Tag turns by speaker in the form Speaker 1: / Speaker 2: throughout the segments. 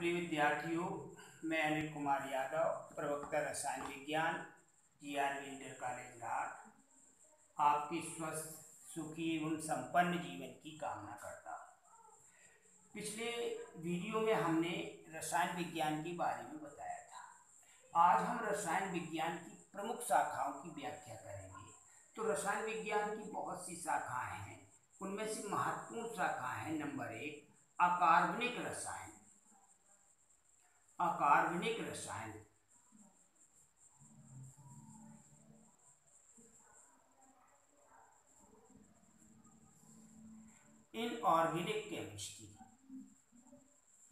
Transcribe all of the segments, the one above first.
Speaker 1: प्रिय विद्यार्थियों, मैं अनिल कुमार यादव, प्रवक्ता रसायन विज्ञान, जीआरवी इंटर कॉलेज घाट, आपकी स्वस्थ, सुखी एवं संपन्न जीवन की कामना करता हूँ। पिछले वीडियो में हमने रसायन विज्ञान के बारे में बताया था। आज हम रसायन विज्ञान की प्रमुख शाखाओं की व्याख्या करेंगे। तो रसायन विज्ञान की बहुत सी शाखाएं हैं, उनमें से महत्वपूर्ण शाखा है नंबर 1 अकार्बनिक रसायन। अकार्बनिक रसायन इनऑर्गेनिक केमिस्ट्री।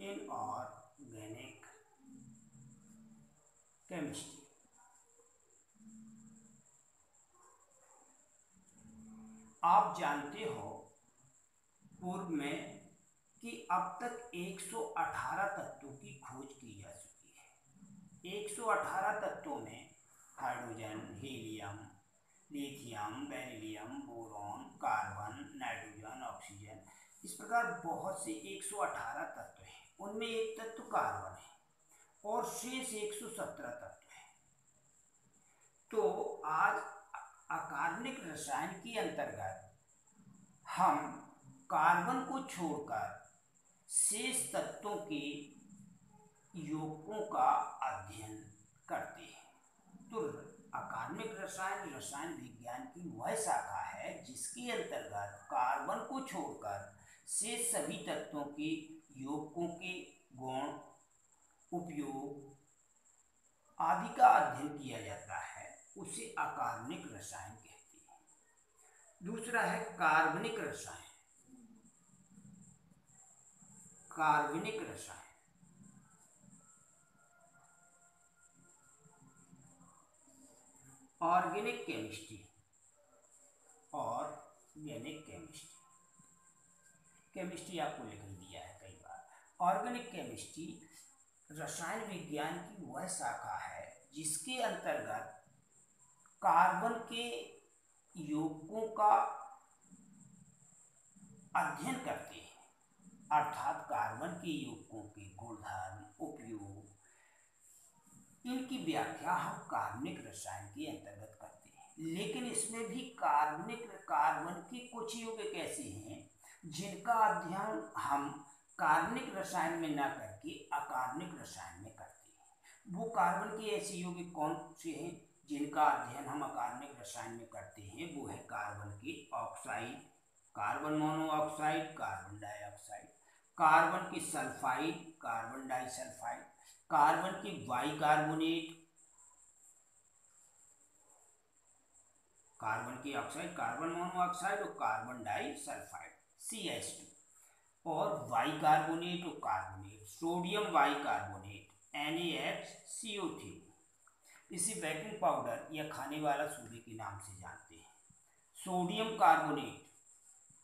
Speaker 1: इनऑर्गेनिक केमिस्ट्री आप जानते हो पूर्व में कि अब तक 118 तत्वों की खोज की जा चुकी है। 118 तत्वों में hydrogen, helium, lithium, beryllium, boron, carbon, nitrogen, oxygen, इस प्रकार बहुत से 118 तत्व हैं। उनमें एक तत्व कार्बन है और शेष 117 तत्व हैं। तो आज अकार्बनिक रसायन के अंतर्गत हम कार्बन को छोड़कर शेष तत्वों के यौगिकों का अध्ययन करते हैं। तो अकार्बनिक रसायन रसायन विज्ञान की वह शाखा है जिसके अंतर्गत कार्बन को छोड़कर शेष सभी तत्वों के यौगिकों के गुण, उपयोग आदि का अध्ययन किया जाता है, उसे अकार्बनिक रसायन कहते हैं। दूसरा है कार्बनिक रसायन। कार्बनिक रसायन ऑर्गेनिक केमिस्ट्री। ऑर्गेनिक केमिस्ट्री आपको लिख दिया है कई बार। ऑर्गेनिक केमिस्ट्री रसायन विज्ञान की वह शाखा है जिसके अंतर्गत कार्बन के यौगिकों का अध्ययन करते हैं, अर्थात कार्बन के यौगिकों के गुणधर्म, उपयोग, इनकी व्याख्या हम कार्बनिक रसायन के अंतर्गत करते हैं। लेकिन इसमें भी कार्बन के कुछ यौगिक ऐसे हैं जिनका अध्ययन हम कार्बनिक रसायन में न करके अकार्बनिक रसायन में करते हैं। वो कार्बन के ऐसे यौगिक कौन से हैं जिनका अध्ययन हम अकार्बनिक रसायन में करते हैं? वो है कार्बन के oxide, carbon monoxide, carbon dioxide, carbon के सल्फाइड, कार्बन डाइसल्फाइड, कार्बन के बाइकार्बोनेट, कार्बन की ऑक्साइड, कार्बन मोनोऑक्साइड और कार्बन डाइसल्फाइड CH2, और बाइकार्बोनेट और कार्बोनेट, सोडियम बाइकार्बोनेट NaHCO3, इसे बेकिंग पाउडर या खाने वाला सोडे के नाम से जानते हैं। सोडियम कार्बोनेट,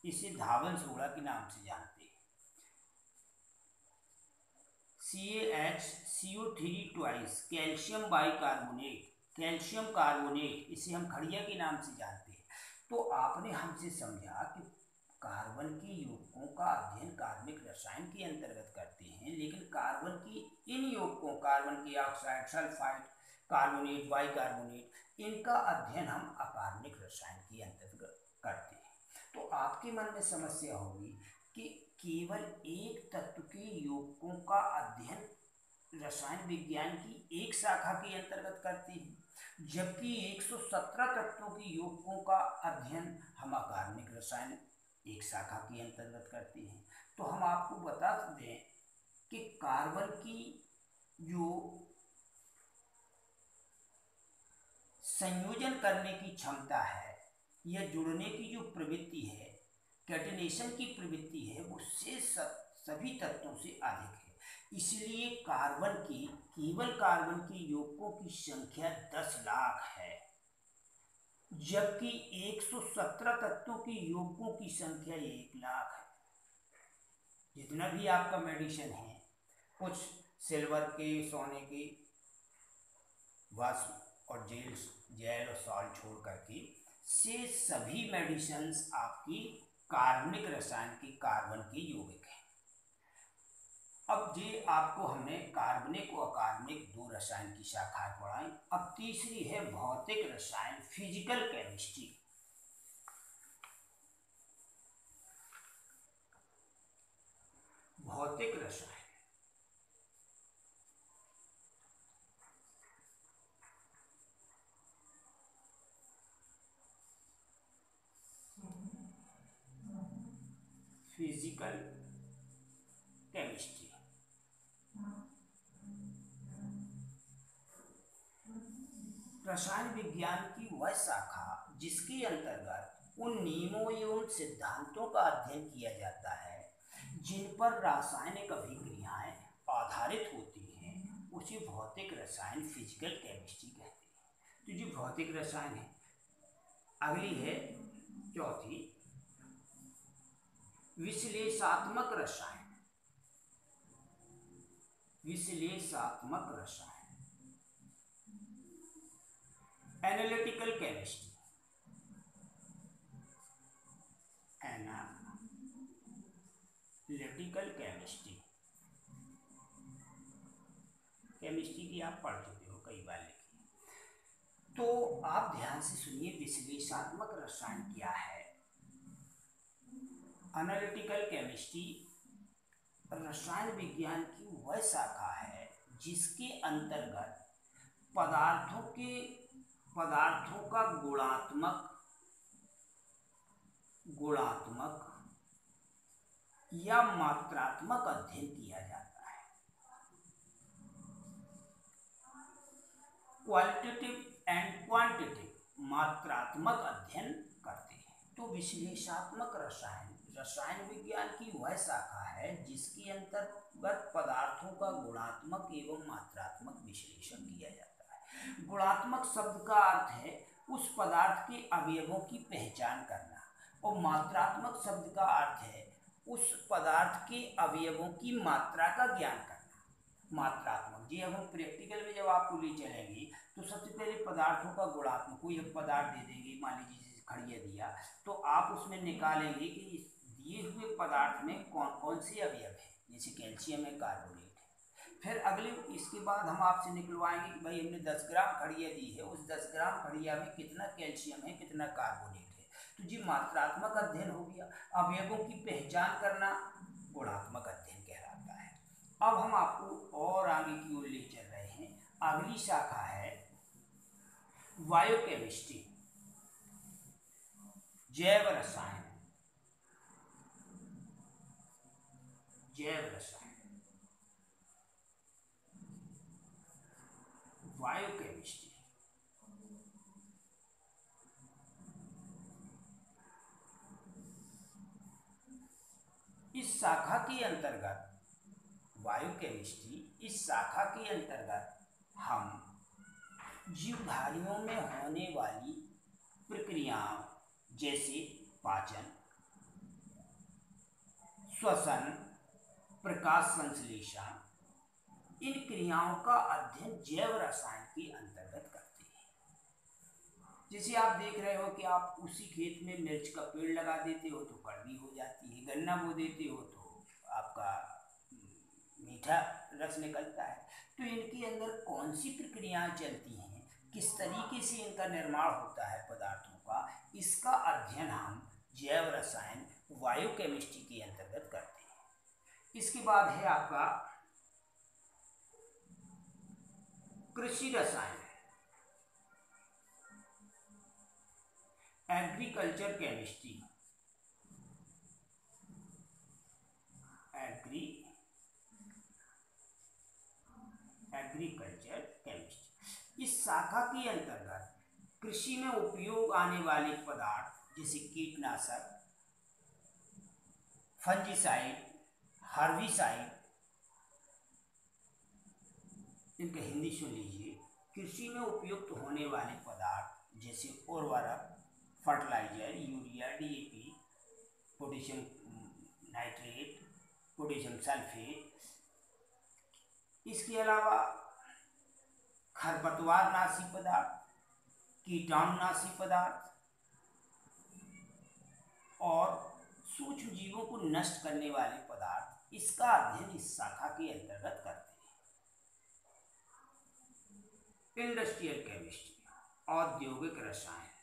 Speaker 1: इसे धावन सोडा के नाम से जानते हैं। CaHCO3 twice, calcium bicarbonate, calcium carbonate, इसे हम खड़िया के नाम से जानते हैं। तो आपने हमसे समझा कि कार्बन के यौगिकों का अध्ययन कार्बनिक रसायन के अंतर्गत करते हैं, लेकिन कार्बन की इन यौगिकों, कार्बन की ऑक्साइड, सल्फाइड, कार्बोनेट, बाइकार्बोनेट, इनका अध्ययन हम अकार्बनिक रसायन के अंतर्गत करते हैं। तो आपके मन में समस्या होगी कि केवल एक तत्व के यौगिकों का अध्ययन रसायन विज्ञान की एक शाखा के अंतर्गत करते हैं, जबकि 117 तत्वों के यौगिकों का अध्ययन हम अकार्बनिक रसायन एक शाखा के अंतर्गत करते हैं। तो हम आपको बता दें कि कार्बन की जो संयोजन करने की क्षमता है या जुड़ने की जो प्रवृत्ति है, कैटिनेशन की प्रवृत्ति है, वो शेष सभी तत्वों से अधिक है। इसलिए केवल कार्बन के यौगिकों की संख्या 10 लाख है, जबकि 117 तत्वों के यौगिकों की संख्या 1 लाख है। जितना भी आपका मेडिसिन है, कुछ सिल्वर के, सोने के, वाष्प और जेल और सॉल्ट छोड़ करके से सभी मेडिसिन्स आपकी कार्बनिक रसायन के कार्बन के यौगिक हैं। अब ये आपको हमने कार्बनिक व अकार्बनिक दो रसायन की शाखाएं पढ़ाई। अब तीसरी है भौतिक रसायन, फिजिकल केमिस्ट्री। भौतिक रसायन फिजिकल केमिस्ट्री। रसायन विज्ञान की वह शाखा जिसके अंतर्गत उन नियमों एवं सिद्धांतों का अध्ययन किया जाता है जिन पर रासायनिक अभिक्रियाएं आधारित होती हैं, उसे भौतिक रसायन, फिजिकल केमिस्ट्री कहते हैं। तो जो भौतिक रसायन है, अगली है चौथी विश्लेषणात्मक रसायन। विश्लेषणात्मक रसायन, analytical chemistry. Analytical chemistry, chemistry की आप पढ़ चुके हो, कई बार लिखी। तो आप ध्यान से सुनिए, विश्लेषणात्मक रसायन क्या है। एनालिटिकल केमिस्ट्री रसायन विज्ञान की वह शाखा है जिसके अंतर्गत पदार्थों का गुणात्मक या मात्रात्मक अध्ययन किया जाता है। क्वालिटेटिव एंड क्वांटिटेटिव, मात्रात्मक अध्ययन करते हैं। तो विश्लेषणात्मक रसायन विज्ञान की वह शाखा है जिसके अंतर्गत पदार्थों का गुणात्मक एवं मात्रात्मक विश्लेषण किया जाता है। गुणात्मक शब्द का अर्थ है उस पदार्थ के अवयवों की पहचान करना, और मात्रात्मक शब्द का अर्थ है उस पदार्थ के अवयवों की मात्रा का ज्ञान करना। मात्रात्मक जी, अब हम प्रैक्टिकल में जब आपको ले चलेंगे तो सबसे पहले पदार्थों का गुणात्मक, कोई एक पदार्थ दे देंगे, मान लीजिए जैसे खड़िया दिया, तो आप उसमें निकालेंगे कि इस दिए हुए पदार्थ में कौन कौन से अवयव है, जैसे कैल्शियम है, कार्बोनेट है। फिर अगले इसके बाद हम आपसे निकलवाएंगे कि भाई हमने 10 ग्राम खड़िया दी है, उस 10 ग्राम खड़िया में कितना कैल्शियम है, कितना कार्बोनेट है। तो जी मात्रात्मक अध्ययन हो गया। अवयवों की पहचान करना गुणात्मक अध्ययन कहलाता है। अब हम आपको और आगे की ओर ले चल रहे हैं। अगली शाखा है बायोकेमिस्ट्री, जैव रसायन। बायोकेमिस्ट्री इस शाखा के अंतर्गत, बायोकेमिस्ट्री इस शाखा के अंतर्गत हम जीवधारियों में होने वाली प्रक्रियाओं जैसे पाचन, श्वसन, प्रकाश संश्लेषण, इन क्रियाओं का अध्ययन जैव रसायन के अंतर्गत करते हैं। जैसे आप देख रहे हो कि आप उसी खेत में मिर्च का पेड़ लगा देते हो तो कड़वी हो जाती है, गन्ना बो देते हो तो आपका मीठा रस निकलता है। तो इनके अंदर कौन सी प्रक्रियाएं चलती हैं, किस तरीके से इनका निर्माण होता है पदार्थों का, इसका अध्ययन हम जैव रसायन, बायोकेमिस्ट्री के अंतर्गत करते हैं। इसके बाद है आपका कृषि रसायन, एग्रीकल्चर केमिस्ट्री। एग्रीकल्चर केमिस्ट्री इस शाखा के अंतर्गत कृषि में उपयोग आने वाले पदार्थ जैसे कीटनाशक, फंजीसाइड, हर्बिसाइड, इनका हिंदी सुन लीजिए। कृषि में उपयुक्त होने वाले पदार्थ जैसे उर्वरक, fertiliser, urea, DAP, potassium nitrate, potassium sulphate. इसके अलावा खरपतवार नाशी पदार्थ, कीटाणुनाशी पदार्थ और सूक्ष्म जीवों को नष्ट करने वाले पदार्थ इसका अध्ययन इस शाखा के अंतर्गत करते हैं। इंडस्ट्रियल केमिस्ट्री, औद्योगिक रसायन,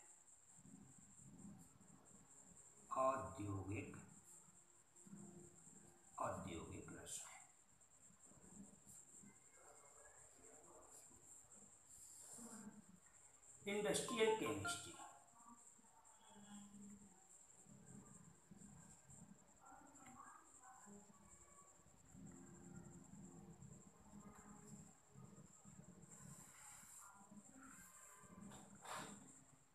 Speaker 1: औद्योगिक औद्योगिक रसायन। इंडस्ट्रियल केमिस्ट्री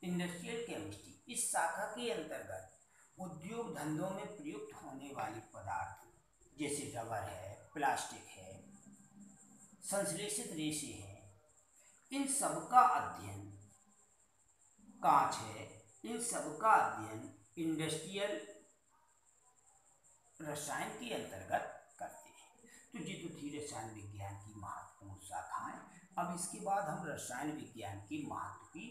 Speaker 1: इंडस्ट्रियल केमिस्ट्री इस शाखा के अंतर्गत उद्योग धंधों में प्रयुक्त होने वाले पदार्थ जैसे रबर है, प्लास्टिक है, संश्लेषित रेशे हैं, इन सब का अध्ययन, कांच है, इन सब का अध्ययन इंडस्ट्रियल रसायन के अंतर्गत करते हैं। तो ये तो थी रसायन विज्ञान की महत्वपूर्ण शाखाएं। अब इसके बाद हम रसायन विज्ञान के महत्व की